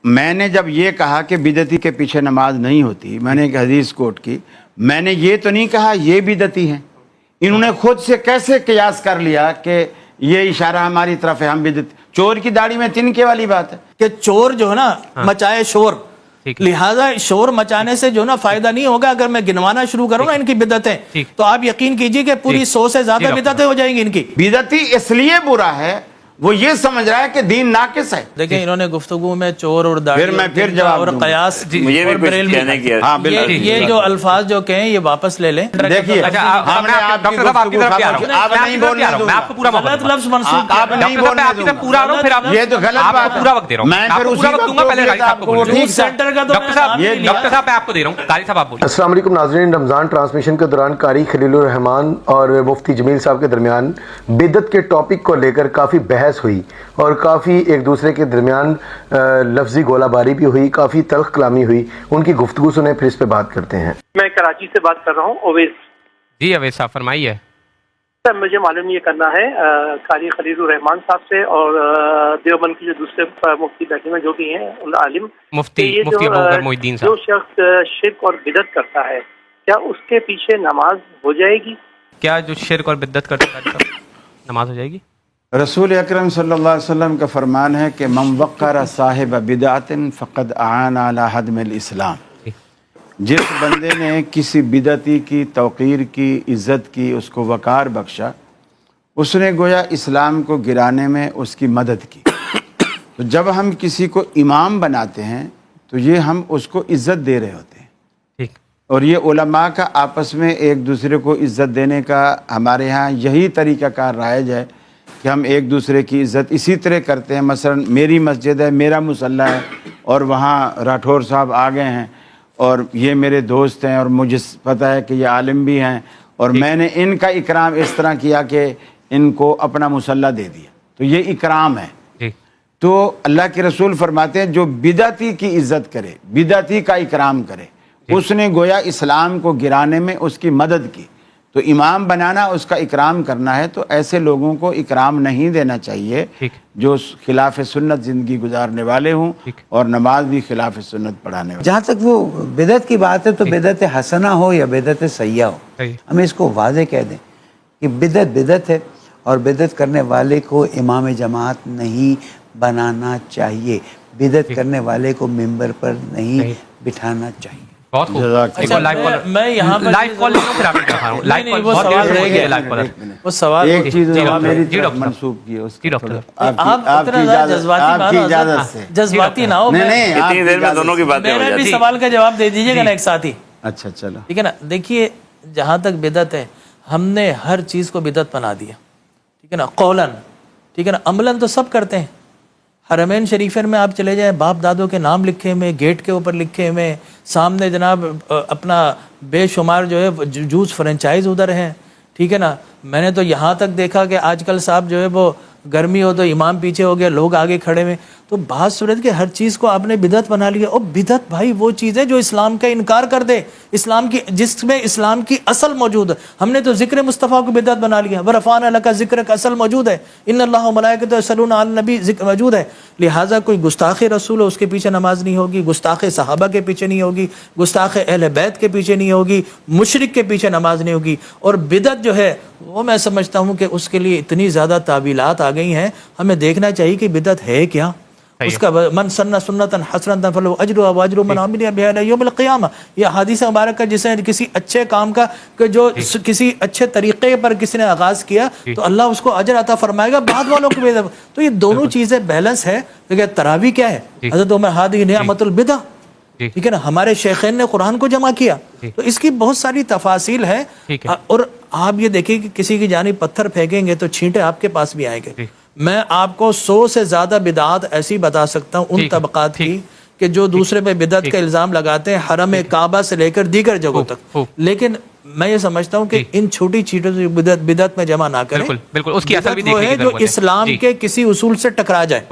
میں نے جب یہ کہا کہ بدعتی کے پیچھے نماز نہیں ہوتی، میں نے ایک حدیث کوٹ کی، میں نے یہ تو نہیں کہا یہ بدعتی ہیں. انہوں نے خود سے کیسے قیاس کر لیا کہ یہ اشارہ ہماری طرف ہے، ہم بدعتی. چور کی داڑھی میں تنکے والی بات ہے کہ چور جو ہے نا مچائے شور، لہذا شور مچانے سے جو نا فائدہ نہیں ہوگا. اگر میں گنوانا شروع کروں نا ان کی بدعتیں، تو آپ یقین کیجئے کہ پوری 100 سے زیادہ بدعتیں ہو جائیں گی ان کی. بدعتی اس لیے برا ہے، وہ یہ سمجھ رہا ہے کہ دین ناقص ہے. دیکھیں انہوں نے گفتگو میں چور اور داڑھی پھر جواب اور قیاس مجھے بھی کچھ کہنے کی یہ جو الفاظ جو کہیں یہ واپس لے لیں. دیکھیے ڈاکٹر صاحب آپ کی طرف آ رہا ہوں، آپ نہیں بولنے دوں میں آپ کو پورا وقت غلط لفظ منسوخ آپ نہیں بولنے آپ کی طرف پورا آ رہا ہوں، پھر آپ یہ تو غلط آپ بات کو پورا وقت دے رہا ہوں، میں آپ پھر کو پورا وقت دوں گا. پہلے رائی صاحب کو بولیں. ٹھیک سینٹر کا تو ڈاکٹر صاحب میں آپ کو دے رہا ہوں، قاری صاحب آپ بولیں. السلام علیکم ناظرین. رمضان ٹرانسمیشن کے دوران قاری خلیل الرحمان اور مفتی جمیل صاحب کے درمیان بدعت کے ٹاپک کو لے کر کافی بحث ہوئی اور کافی ایک دوسرے کے درمیان لفظی گولہ باری بھی ہوئی، کافی تلخ کلامی ہوئی. ان کی گفتگو سنیں پھر اس پہ بات کرتے ہیں. میں کراچی سے بات کر رہا ہوں، اویس. جی اویس صاحب فرمائیے. سر مجھے معلوم یہ کرنا ہے قاری خلیل الرحمان صاحب سے اور دیوبند کے جو دوسرے مفتی بیٹھے ہیں جو بھی ہیں عالم، مفتی ابوبکر محی الدین جو صاحب، شخص شرک اور بدعت کرتا ہے کیا اس کے پیچھے نماز ہو جائے گی؟ کیا جو شرک اور بدعت کرتا ہے نماز ہو جائے گی؟ رسول اکرم صلی اللہ علیہ وسلم کا فرمان ہے کہ من وقر صاحب بدعت فقد اعان علی ہدم الاسلام. جس بندے نے کسی بدعتی کی توقیر کی، عزت کی، اس کو وقار بخشا، اس نے گویا اسلام کو گرانے میں اس کی مدد کی. تو جب ہم کسی کو امام بناتے ہیں تو یہ ہم اس کو عزت دے رہے ہوتے ہیں. ٹھیک. اور یہ علماء کا آپس میں ایک دوسرے کو عزت دینے کا ہمارے ہاں یہی طریقہ کار رائج ہے کہ ہم ایک دوسرے کی عزت اسی طرح کرتے ہیں. مثلا میری مسجد ہے، میرا مصلی ہے، اور وہاں راٹھور صاحب آ گئے ہیں اور یہ میرے دوست ہیں اور مجھے پتہ ہے کہ یہ عالم بھی ہیں، اور میں نے ان کا اکرام اس طرح کیا کہ ان کو اپنا مصلی دے دیا، تو یہ اکرام ہے. تو اللہ کے رسول فرماتے ہیں جو بدعتی کی عزت کرے، بدعتی کا اکرام کرے، اس نے گویا اسلام کو گرانے میں اس کی مدد کی. تو امام بنانا اس کا اکرام کرنا ہے. تو ایسے لوگوں کو اکرام نہیں دینا چاہیے جو خلاف سنت زندگی گزارنے والے ہوں اور نماز بھی خلاف سنت پڑھانے والے. جہاں تک وہ بدعت کی بات ہے تو بدعت حسنہ ہو یا بدعت سیئہ ہو، ہم اس کو واضح کہہ دیں کہ بدعت بدعت ہے اور بدعت کرنے والے کو امام جماعت نہیں بنانا چاہیے، بدعت کرنے والے کو ممبر پر نہیں بٹھانا چاہیے. بہت خوب. میں یہاں پر لائیو کال پھر آپ کو دکھا رہا ہوں. لائیو کال وہ بہت سوال دیر رہ سے گیا. لائیو کال. وہ سوال ایک چیز میری جی طرف ڈاکٹر منسوخ کی ہے اس جی ڈاکٹر آپ اتنا جذباتی اجازت سے. جذباتی نہ ہو. نہیں اتنی دیر میں دونوں کی باتیں ہو میرا بھی جاتی. سوال کا جواب دے دیجیے گا نا ایک ساتھی. اچھا چلو ٹھیک ہے نا. دیکھیے جہاں تک بدعت ہے ہم نے ہر چیز کو بدعت بنا دیا. ٹھیک ہے نا. قولاً ٹھیک ہے نا، عملاً تو سب کرتے ہیں. حرمین شریفین میں آپ چلے جائیں، باپ دادوں کے نام لکھے ہوئے، گیٹ کے اوپر لکھے ہوئے، سامنے جناب اپنا بے شمار جو ہے جوس فرنچائز ادھر ہیں. ٹھیک ہے نا. میں نے تو یہاں تک دیکھا کہ آج کل صاحب جو ہے وہ گرمی ہو تو امام پیچھے ہو گیا، لوگ آگے کھڑے ہوئے. تو بات صورت کہ ہر چیز کو آپ نے بدعت بنا لیا. اور بدعت بھائی وہ چیز ہے جو اسلام کا انکار کر دے، اسلام کی جس میں اسلام کی اصل موجود ہے. ہم نے تو ذکر مصطفیٰ کو بدعت بنا لیا. ورفعنا لک ذکر کا اصل موجود ہے، ان اللہ و ملائکتہ یصلون علی النبی ذکر موجود ہے. لہٰذا کوئی گستاخ رسول ہو اس کے پیچھے نماز نہیں ہوگی، گستاخ صحابہ کے پیچھے نہیں ہوگی، گستاخ اہل بیت کے پیچھے نہیں ہوگی، مشرک کے پیچھے نماز نہیں ہوگی. اور بدعت جو ہے وہ میں سمجھتا ہوں کہ اس کے لیے اتنی زیادہ تعویلات آ گئی ہیں. ہمیں دیکھنا چاہیے کہ بدعت ہے کیا. اس کا من سن سنتا حسنتا فلہ اجرها واجر من عمل بها الى يوم القیامہ. یہ حدیث مبارک کا جسے کسی اچھے کام کا کہ جو کسی اچھے طریقے پر کسی نے آغاز کیا تو اللہ اس کو اجر عطا فرمائے گا. بعد والوں کو بھی. تو یہ دونوں چیزیں بیلنس ہے. دیکھیں تراویح کیا ہے، حضرت عمر ہادی نعمت البدع. ٹھیک ہے نا. ہمارے شیخین نے قرآن کو جمع کیا. تو اس کی بہت ساری تفاصیل ہے. اور آپ یہ دیکھیں کہ کسی کی جانب پتھر پھینکیں گے تو چھینٹے آپ کے پاس بھی آئیں گے. میں آپ کو 100 سے زیادہ بدعات ایسی بتا سکتا ہوں ان طبقات کی کہ جو دوسرے پہ بدعت کا الزام لگاتے ہیں حرم کعبہ سے لے کر دیگر جگہوں تک. لیکن میں یہ سمجھتا ہوں کہ ان چھوٹی چیزوں سے بدعت میں جمع نہ کریں. بالکل اس کی اصل بھی وہ ہے جو اسلام کے کسی اصول سے ٹکرا جائے.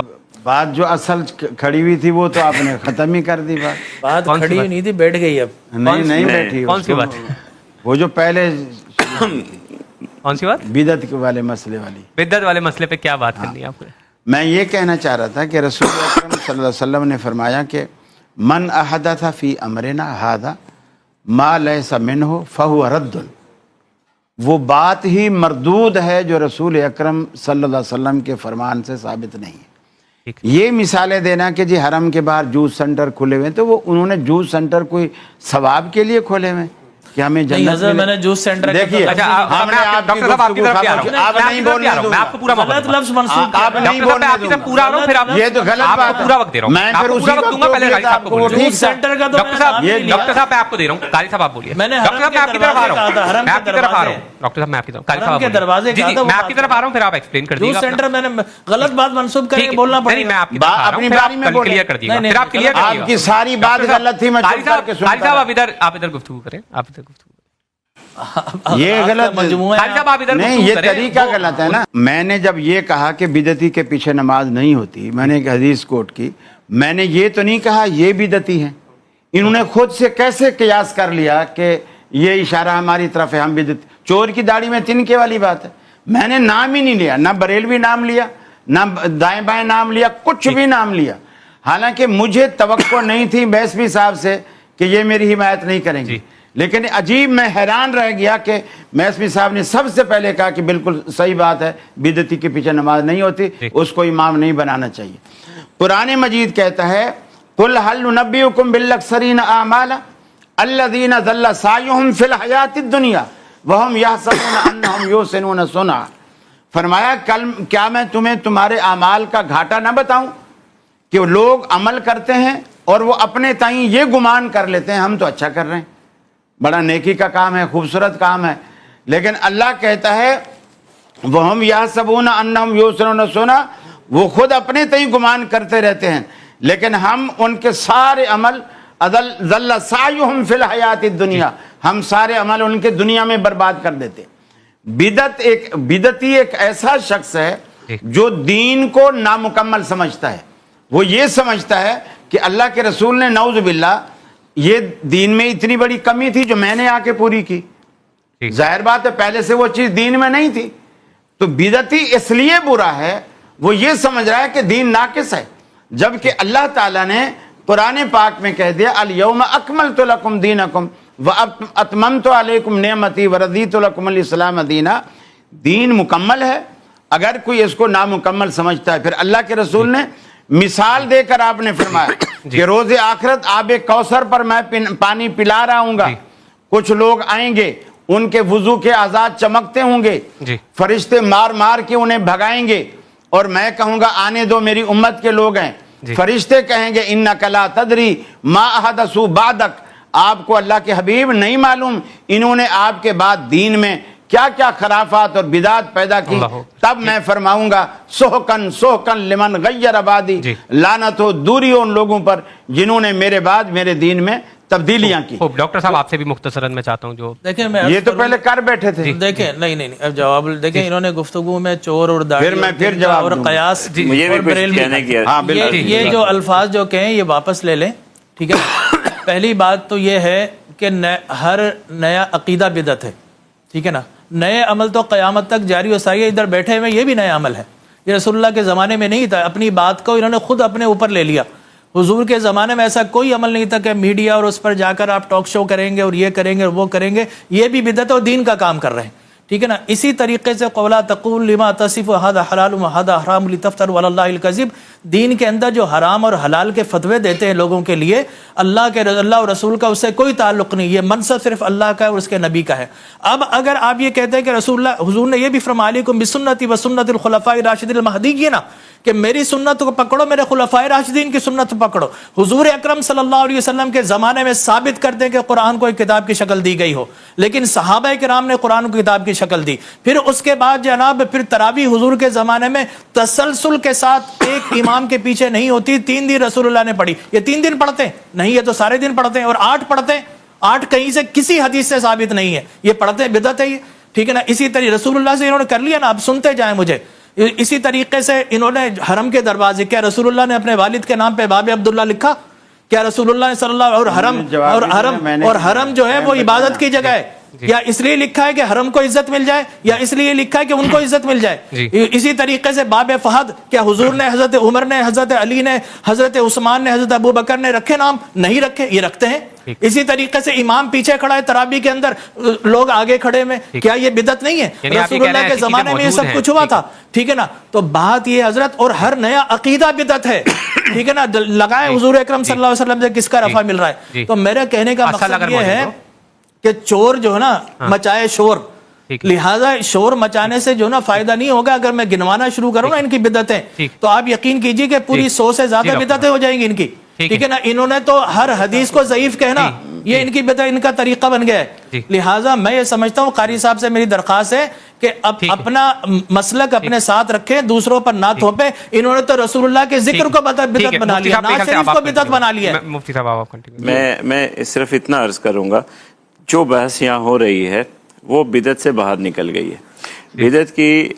بات جو اصل کھڑی ہوئی تھی وہ تو آپ نے ختم ہی کر دی. بات کھڑی ہوئی نہیں تھی، بیٹھ گئی. اب نہیں بیٹھی. کون سی بات؟ وہ جو پہلے کون سی بات؟ بدعت والے مسئلے والی. بدعت والے مسئلے پہ کیا بات کرنی ہے آپ کو؟ میں یہ کہنا چاہ رہا تھا کہ رسول اکرم صلی اللہ علیہ وسلم نے فرمایا کہ من احدث فی امرنا ھذا ما لیس منہ فہو رد، وہ بات ہی مردود ہے جو رسول اکرم صلی اللہ علیہ وسلم کے فرمان سے ثابت نہیں ہے۔ یہ مثالیں دینا کہ جی حرم کے باہر جوس سینٹر کھلے ہوئے، تو وہ انہوں نے جوس سینٹر کوئی ثواب کے لیے کھولے ہوئے کہ ہمیں جنت حضرت میں نے جوس سینٹر دیکھیے ڈاکٹر صاحب آپ کی طرف کیا رہا آپ نہیں بولنے دوں میں آپ کو پورا وقت غلط لفظ منسوخ آپ نہیں بولنے آپ کی طرف پورا رہا ہوں، پھر آپ یہ تو غلط آپ بات کو ہے، پورا وقت دے رہا ہوں، میں آپ پھر کو اسی پورا وقت دوں گا، پہلے غالب صاحب کو بولنے دیں۔ جوس سینٹر کا تو ڈاکٹر صاحب ڈاکٹر صاحب میں آپ کو دے رہا ہوں، قاری صاحب آپ بولیے۔ میں نے ڈاکٹر صاحب میں آپ کی طرف آ رہا ہوں، حرم میں آپ کی طرف آ رہا ہوں، ڈاکٹر صاحب میں آپ کی طرف، قاری صاحب کے دروازے جی کا میں آپ کی طرف آ رہا ہوں، پھر آپ ایکسپلین کر دیجیے جوس سینٹر میں نے غلط بات منسوخ کر کے بولنا پڑے نہیں، میں گا۔ آپ کی طرف آ رہا اپنی ہوں، پھر باری میں آپ بولیں۔ کلیئر کر دیجیے گا، نہیں، پھر آپ کلیئر کر دیجیے آپ گا۔ کی ساری بات غلط تھی، میں قاری چپ کر کے صاحب سنتا آپ ادھر گفتگو کریں، آپ ادھر گفتگو کریں۔ یہ غلط مجموعہ قاری صاحب آپ ادھر نہیں، گفتگو یہ کریں۔ طریقہ غلط ہے نا۔ میں نے جب یہ کہا کہ بدعتی کے پیچھے نماز نہیں ہوتی، میں نے ایک حدیث کوٹ کی، میں نے یہ تو نہیں کہا یہ بدعتی ہیں۔ انہوں نے خود سے کیسے قیاس کر لیا کہ یہ اشارہ ہماری طرف ہے، ہم بدعتی؟ چور کی داڑھی میں تنکے والی بات ہے۔ میں نے نام ہی نہیں لیا، نہ بریلوی نام لیا، نہ دائیں بائیں نام لیا، کچھ بھی نام لیا، حالانکہ مجھے توقع نہیں تھی بیسوی صاحب سے کہ یہ میری حمایت نہیں کریں گے، لیکن عجیب میں حیران رہ گیا کہ میسمی صاحب نے سب سے پہلے کہا کہ بالکل صحیح بات ہے، بدعتی کے پیچھے نماز نہیں ہوتی، اس کو امام نہیں بنانا چاہیے۔ قرآن مجید کہتا ہے قُلْ هَلْ نُنَبِّئُكُمْ بِالْأَخْسَرِينَ أَعْمَالًا الَّذِينَ ضَلَّ سَعْيُهُمْ فِي الْحَيَاةِ الدُّنْيَا وَهُمْ يَحْسَبُونَ أَنَّهُمْ يُحْسِنُونَ صُنْعًا۔ فرمایا کیا میں تمہیں تمہارے اعمال کا گھاٹا نہ بتاؤں کہ لوگ عمل کرتے ہیں اور وہ اپنے تائیں یہ گمان کر لیتے ہیں ہم تو اچھا کر رہے ہیں، بڑا نیکی کا کام ہے، خوبصورت کام ہے، لیکن اللہ کہتا ہے وَهُمْ يَحْسَبُونَ أَنَّهُمْ يُحْسِنُونَ صُنْعًا، وہ خود اپنے تئیں گمان کرتے رہتے ہیں، لیکن ہم ان کے سارے عمل ضل سعیہم فی الحیات الدنیا، ہم سارے عمل ان کے دنیا میں برباد کر دیتے۔ بدعتی ایک ایسا شخص ہے جو دین کو نامکمل سمجھتا ہے، وہ یہ سمجھتا ہے کہ اللہ کے رسول نے نعوذ باللہ یہ دین میں اتنی بڑی کمی تھی جو میں نے آ کے پوری کی۔ ظاہر بات ہے پہلے سے وہ چیز دین میں نہیں تھی، تو بدعتی اس لیے برا ہے، وہ یہ سمجھ رہا ہے کہ دین ناقص ہے، جبکہ اللہ تعالیٰ نے قرآن پاک میں کہہ دیا الیوم اکملت لکم دینکم واتممت علیکم نعمتی ورضیت لکم الاسلام دینا۔ دین مکمل ہے، اگر کوئی اس کو نامکمل سمجھتا ہے، پھر اللہ کے رسول نے مثال دے کر آپ نے فرمایا کہ روز آخرت آب کوثر پر میں پانی پلا رہا ہوں گا، کچھ لوگ آئیں گے، ان کے وضو کے اعضاء چمکتے ہوں گے، فرشتے مار مار کے انہیں بھگائیں گے، اور میں کہوں گا آنے دو میری امت کے لوگ ہیں، فرشتے کہیں گے انک لا تدری ما احدثوا بعدک، آپ کو اللہ کے حبیب نہیں معلوم انہوں نے آپ کے بعد دین میں کیا کیا خرافات اور بدعات پیدا کی، تب میں فرماؤں گا سحقن سحقن لمن غیر بعدی، لعنت ہو دوری ہو ان لوگوں پر جنہوں نے میرے بعد میرے دین میں تبدیلیاں کی۔ ڈاکٹر صاحب آپ سے بھی مختصراً میں چاہتا ہوں جو دیکھیں میں یہ تو پہلے کر بیٹھے تھے، دیکھیں نہیں اب جواب دیکھیں، انہوں نے گفتگو میں چور اور داڑھی پھر میں پھر جواب اور دوں گا۔ قیاس مجھے بھی اور کچھ بریلوی، کہنے کی ہاں بالکل، یہ جو الفاظ جو کہیں یہ واپس لے لیں، ٹھیک ہے۔ پہلی بات تو یہ ہے کہ ہر نیا عقیدہ بدعت ہے، ٹھیک ہے نا۔ نئے عمل تو قیامت تک جاری و ساری، ادھر بیٹھے ہوئے یہ بھی نیا عمل ہے، یہ رسول اللہ کے زمانے میں نہیں تھا، اپنی بات کو انہوں نے خود اپنے اوپر لے لیا۔ حضور کے زمانے میں ایسا کوئی عمل نہیں تھا کہ میڈیا اور اس پر جا کر آپ ٹاک شو کریں گے اور یہ کریں گے اور وہ کریں گے، یہ بھی بدعت اور دین کا کام کر رہے ہیں، ٹھیک ہے نا۔ اسی طریقے سے قولا تقول لما تصف هذا حلال وهذا حرام لتفتروا على الله الكذب، دین کے اندر جو حرام اور حلال کے فتوے دیتے ہیں لوگوں کے لیے، اللہ اور رسول کا اس سے کوئی تعلق نہیں، یہ منصب صرف اللہ کا ہے اور اس کے نبی کا ہے۔ اب اگر آپ یہ کہتے ہیں کہ حضور نے یہ بھی فرمایا علیکم بسنتی وسنت الخلفاء الراشدین المہدیین، کہ میری سنت کو پکڑو، میرے خلفاء راشدین کی سنت پکڑو۔ حضور اکرم صلی اللہ علیہ وسلم کے زمانے میں ثابت کر دیں کہ قرآن کو ایک کتاب کی شکل دی گئی ہو، لیکن صحابہ کرام نے قرآن کو کتاب کی شکل دی۔ پھر اس کے بعد جناب پھر تراویح حضور کے زمانے میں تسلسل کے ساتھ ایک امام کے پیچھے نہیں ہوتی، 3 دن رسول اللہ نے پڑھی۔ یہ 3 دن پڑھتے ہیں نہیں، یہ تو سارے دن پڑھتے ہیں، اور 8 پڑھتے ہیں، 8 کہیں سے کسی حدیث سے ثابت نہیں ہے، یہ پڑھتے ہیں، بدعت ہے یہ، ٹھیک ہے نا۔ اسی طرح رسول اللہ سے انہوں نے کر لیا نا، آپ سنتے جائیں مجھے۔ اسی طریقے سے انہوں نے حرم کے دروازے، کیا رسول اللہ نے اپنے والد کے نام پہ باب عبداللہ لکھا؟ کیا رسول اللہ صلی اللہ اور حرم جو ہے وہ عبادت کی جگہ ہے؟ یا اس لیے لکھا ہے کہ حرم کو عزت مل جائے, یا اس لیے لکھا ہے کہ ان کو عزت مل جائے. اسی طریقے سے باب فہد, کیا حضور نے, حضرت عمر نے, حضرت علی نے, حضرت عثمان نے, حضرت ابو بکر نے رکھے نام؟ نہیں رکھے, یہ رکھتے ہیں. اسی طریقے سے امام پیچھے کھڑا ہے تراویح کے اندر, لوگ آگے کھڑے میں, کیا یہ بدعت نہیں ہے؟ رسول اللہ کے زمانے میں یہ سب کچھ ہوا تھا, ٹھیک ہے نا. تو بات یہ حضرت, اور ہر نیا عقیدہ بدعت ہے, ٹھیک ہے نا. لگائیں حضور اکرم صلی اللہ علیہ وسلم سے کس کا رفع مل رہا ہے. تو میرے کہنے کا مقصد یہ ہے کہ چور جو ہے نا مچائے شور, لہذا شور مچانے سے جو نا فائدہ نہیں ہوگا. اگر میں گنوانا شروع کروں نا ان کی بدعتیں, تو آپ یقین کیجئے کہ پوری 100 سے زیادہ بدعتیں ہو جائیں گی ان کی, ٹھیک ہے نا. انہوں نے تو ہر حدیث کو ضعیف کہنا, یہ ان کی بدعت, ان کا طریقہ بن گیا ہے. لہٰذا میں یہ سمجھتا ہوں قاری صاحب سے میری درخواست ہے کہ اب اپنا مسلک اپنے ساتھ رکھیں, دوسروں پر نہ تھوپیں. انہوں نے تو رسول اللہ کے ذکر کو بدعت بنا لیا, ناز شریف کو بدعت بنا لیا. مفتی صاحب آپ کنٹینیو. میں صرف اتنا عرض کروں گا, جو بحث یہاں ہو رہی ہے وہ بدعت سے باہر نکل گئی ہے. بدعت کی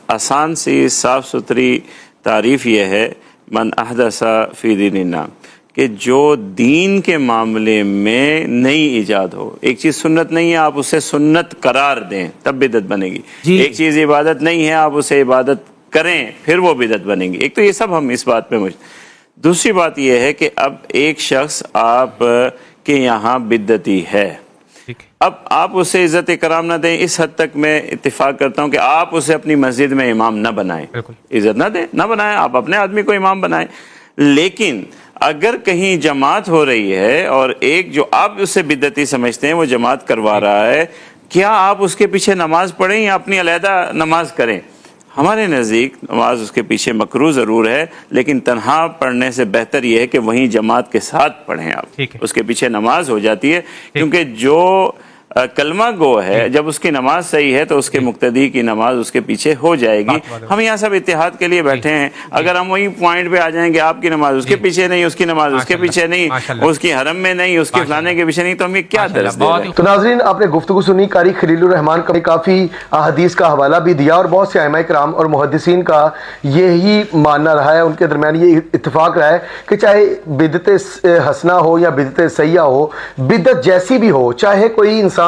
آسان سی صاف ستھری تعریف یہ ہے, من احدث فی دیننا, کہ جو دین کے معاملے میں نئی ایجاد ہو. ایک چیز سنت نہیں ہے, آپ اسے سنت قرار دیں تب بدعت بنے گی. ایک چیز عبادت نہیں ہے, آپ اسے عبادت کریں پھر وہ بدعت بنے گی. ایک تو یہ سب ہم اس بات پہ دوسری بات یہ ہے کہ اب ایک شخص آپ کے یہاں بدعتی ہے, اب آپ اسے عزت کرام نہ دیں. اس حد تک میں اتفاق کرتا ہوں کہ آپ اسے اپنی مسجد میں امام نہ بنائیں, عزت نہ دیں, نہ بنائیں, آپ اپنے آدمی کو امام بنائیں. لیکن اگر کہیں جماعت ہو رہی ہے اور ایک جو آپ اسے بدعتی سمجھتے ہیں وہ جماعت کروا رہا ہے, کیا آپ اس کے پیچھے نماز پڑھیں یا اپنی علیحدہ نماز کریں؟ ہمارے نزدیک نماز اس کے پیچھے مکروہ ضرور ہے, لیکن تنہا پڑھنے سے بہتر یہ ہے کہ وہیں جماعت کے ساتھ پڑھیں آپ, اس کے پیچھے نماز ہو جاتی ہے. کیونکہ جو کلمہ گو ہے, جب اس کی نماز صحیح ہے تو اس کے مقتدی کی نماز اس کے پیچھے ہو جائے گی. ہم یہاں سب اتحاد کے لیے بیٹھے ہیں. اگر ہم وہی پوائنٹ پہ آ جائیں کہ آپ کی نماز اس کے پیچھے نہیں, اس کی نماز اس کے پیچھے نہیں, اس کی حرم میں نہیں, اس کے فلانے کے پیچھے نہیں, تو ہم یہ کیا درس دے رہے ہیں؟ تو ناظرین, آپ نے گفتگو سنی. قاری خلیل الرحمان کا کافی احادیث کا حوالہ بھی دیا, اور بہت سے ائمہ کرام اور محدثین کا یہی ماننا رہا ہے, ان کے درمیان یہ اتفاق رہا ہے کہ چاہے بدعت حسنہ ہو یا بدعت سیئہ ہو, بدعت جیسی بھی ہو, چاہے کوئی انسان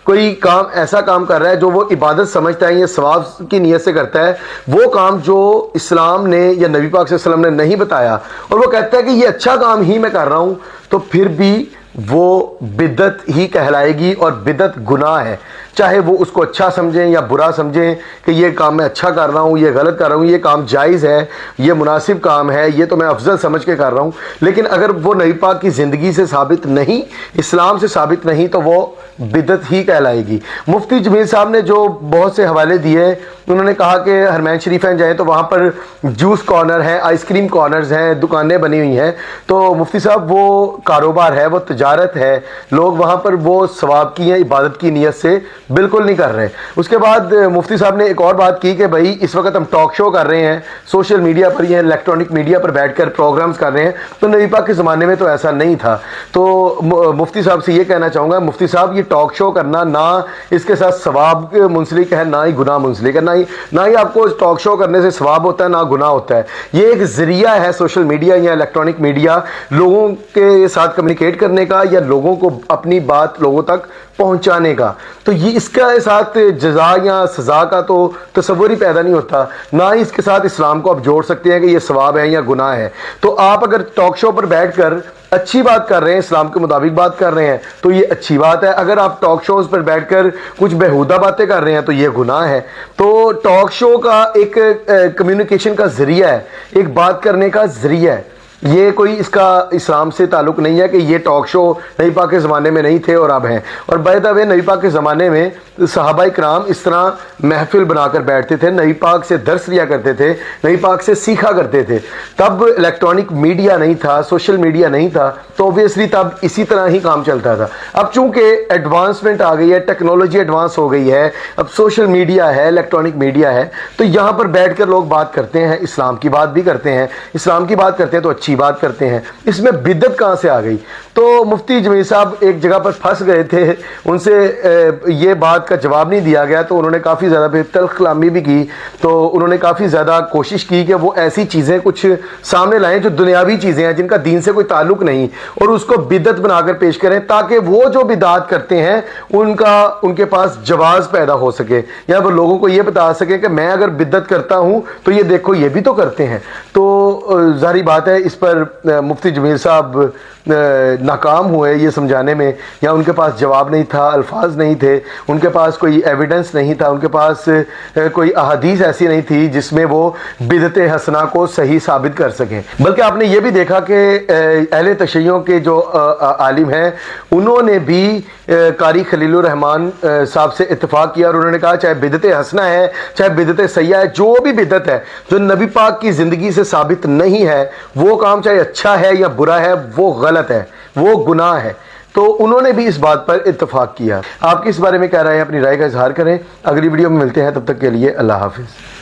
کوئی کام ایسا کام کر رہا ہے جو وہ عبادت سمجھتا ہے یا ثواب کی نیت سے کرتا ہے, وہ کام جو اسلام نے یا نبی پاک صلی اللہ علیہ وسلم نے نہیں بتایا, اور وہ کہتا ہے کہ یہ اچھا کام ہی میں کر رہا ہوں, تو پھر بھی وہ بدعت ہی کہلائے گی, اور بدعت گناہ ہے. چاہے وہ اس کو اچھا سمجھیں یا برا سمجھیں کہ یہ کام میں اچھا کر رہا ہوں, یہ غلط کر رہا ہوں, یہ کام جائز ہے, یہ مناسب کام ہے, یہ تو میں افضل سمجھ کے کر رہا ہوں. لیکن اگر وہ نبی پاک کی زندگی سے ثابت نہیں, اسلام سے ثابت نہیں, تو وہ بدعت ہی کہلائے گی. مفتی جمیل صاحب نے جو بہت سے حوالے دیے, انہوں نے کہا کہ حرمین شریفین جائیں تو وہاں پر جوس کارنر ہیں, آئس کریم کارنرز ہیں, دکانیں بنی ہوئی ہیں. تو مفتی صاحب وہ کاروبار ہے, وہ تجارت ہے, لوگ وہاں پر وہ ثواب کی یا عبادت کی نیت سے بالکل نہیں کر رہے. اس کے بعد مفتی صاحب نے ایک اور بات کی کہ بھائی اس وقت ہم ٹاک شو کر رہے ہیں, سوشل میڈیا پر یا الیکٹرانک میڈیا پر بیٹھ کر پروگرامز کر رہے ہیں, تو نبی پاک کے زمانے میں تو ایسا نہیں تھا. تو مفتی صاحب سے یہ کہنا چاہوں گا, مفتی صاحب یہ ٹاک شو کرنا نہ اس کے ساتھ ثواب منسلک ہے, نہ ہی گناہ منسلک ہے, نہ ہی آپ کو ٹاک شو کرنے سے ثواب ہوتا ہے, نہ گناہ ہوتا ہے. یہ ایک ذریعہ ہے سوشل میڈیا یا الیکٹرانک میڈیا لوگوں کے ساتھ کمیونیکیٹ کرنے کا, یا لوگوں کو اپنی بات لوگوں تک پہنچانے کا. تو یہ اس کے ساتھ جزا یا سزا کا تو تصور ہی پیدا نہیں ہوتا, نہ ہی اس کے ساتھ اسلام کو آپ جوڑ سکتے ہیں کہ یہ ثواب ہے یا گناہ ہے. تو آپ اگر ٹاک شو پر بیٹھ کر اچھی بات کر رہے ہیں, اسلام کے مطابق بات کر رہے ہیں, تو یہ اچھی بات ہے. اگر آپ ٹاک شوز پر بیٹھ کر کچھ بیہودہ باتیں کر رہے ہیں تو یہ گناہ ہے. تو ٹاک شو کا ایک کمیونیکیشن کا ذریعہ ہے, ایک بات کرنے کا ذریعہ ہے. یہ کوئی اس کا اسلام سے تعلق نہیں ہے کہ یہ ٹاک شو نبی پاک کے زمانے میں نہیں تھے اور اب ہیں. اور بائی دا وے, نبی پاک کے زمانے میں صحابہ کرام اس طرح محفل بنا کر بیٹھتے تھے, نبی پاک سے درس لیا کرتے تھے, نبی پاک سے سیکھا کرتے تھے. تب الیکٹرانک میڈیا نہیں تھا, سوشل میڈیا نہیں تھا, تو اوبویسلی تب اسی طرح ہی کام چلتا تھا. اب چونکہ ایڈوانسمنٹ آ گئی ہے, ٹیکنالوجی ایڈوانس ہو گئی ہے, اب سوشل میڈیا ہے, الیکٹرانک میڈیا ہے, تو یہاں پر بیٹھ کر لوگ بات کرتے ہیں, اسلام کی بات بھی کرتے ہیں. اسلام کی بات کرتے ہیں تو اچھی اچھی بات کرتے ہیں، اس میں بدعت کہاں سے آ گئی؟ تو مفتی جمیل صاحب ایک جگہ پر پھنس گئے تھے، ان سے یہ بات کا جواب نہیں دیا گیا، تو انہوں نے کافی زیادہ پھر تلخ کلامی بھی کی، تو انہوں نے کافی زیادہ کوشش کی کہ وہ ایسی چیزیں کچھ سامنے لائیں جو دنیاوی چیزیں ہیں، جن کا دین سے کوئی تعلق نہیں، اور اس کو بدعت بنا کر پیش کریں تاکہ وہ جو بدعات کرتے ہیں ان کے پاس جواز پیدا ہو سکے، یا وہ لوگوں کو یہ بتا سکے کہ میں اگر بدعت کرتا ہوں تو یہ دیکھو یہ بھی تو کرتے ہیں۔ تو ظاہری بات ہے اس پر مفتی جمیل صاحب ناکام ہوئے یہ سمجھانے میں، یا ان کے پاس جواب نہیں تھا، الفاظ نہیں تھے، ان کے پاس کوئی ایویڈنس نہیں تھا، ان کے پاس کوئی احادیث ایسی نہیں تھی جس میں وہ بدعت حسنہ کو صحیح ثابت کر سکیں۔ بلکہ آپ نے یہ بھی دیکھا کہ اہل تشیعوں کے جو عالم ہیں انہوں نے بھی قاری خلیل الرحمان صاحب سے اتفاق کیا، اور انہوں نے کہا چاہے بدعت حسنہ ہے چاہے بدعت سیئہ ہے، جو بھی بدعت ہے جو نبی پاک کی زندگی سے ثابت نہیں ہے، وہ کام چاہے اچھا ہے یا برا ہے وہ غلط ہے، وہ گناہ ہے۔ تو انہوں نے بھی اس بات پر اتفاق کیا۔ آپ کس بارے میں کہہ رہے ہیں؟ اپنی رائے کا اظہار کریں۔ اگلی ویڈیو میں ملتے ہیں، تب تک کے لیے اللہ حافظ۔